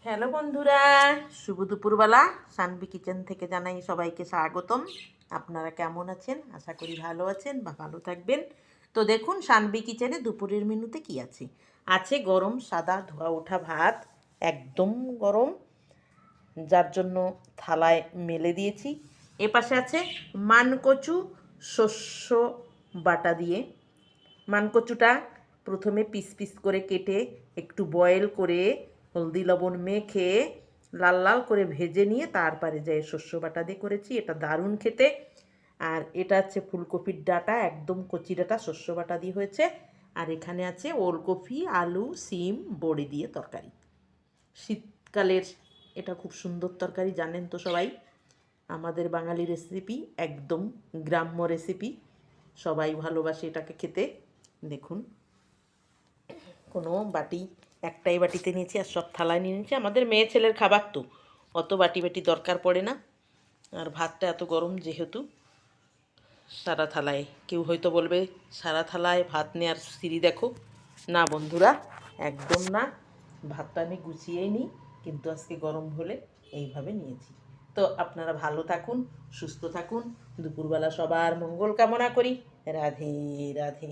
Hello বন্ধুরা, শুভ দুপুরবেলা। Sanvi kitchen থেকে জানাই সবাইকে স্বাগতম। আপনারা কেমন আছেন? আশা করি ভালো আছেন বা ভালো থাকবেন। তো দেখুন সানভি কিচেনে দুপুরের মেনুতে কি আছে। আছে গরম সাদা ধোয়া ওঠা ভাত, একদম গরম, যার জন্য থালায় মেলে দিয়েছি। এপাশে আছে মানকচু শস্য বাটা দিয়ে। মানকচুটা প্রথমে পিস পিস করে কেটে একটু বয়েল করে হলদি লবণ মেখে লাল লাল করে ভেজে নিয়ে তারপরে যে শস্য বাটা দিয়ে করেছি, এটা দারুণ খেতে। আর এটা হচ্ছে ফুলকপির ডাঁটা, একদম কচি ডাঁটা শস্য বাটা দিয়ে হয়েছে। আর এখানে আছে ওলকপি, আলু, সিম, বড়ি দিয়ে তরকারি। শীতকালের এটা খুব সুন্দর তরকারি, জানেন তো সবাই। আমাদের বাঙালি রেসিপি, একদম গ্রাম্য রেসিপি, সবাই ভালোবাসে এটাকে খেতে। দেখুন, কোনো বাটি, একটাই বাটিতে নিয়েছি আর সব থালায় নিয়ে নিয়েছি। আমাদের মেয়ে ছেলের খাবার তো অত বাটি বাটি দরকার পড়ে না। আর ভাতটা এত গরম যেহেতু সারা থালায়, কেউ হয়তো বলবে সারা থালায় ভাত নেওয়ার সিঁড়ি দেখো। না বন্ধুরা, একদম না। ভাতটা আমি গুছিয়েই নিই, কিন্তু আজকে গরম হলে এইভাবে নিয়েছি। তো আপনারা ভালো থাকুন, সুস্থ থাকুন। দুপুরবেলা সবার মঙ্গল কামনা করি। রাধে রাধে।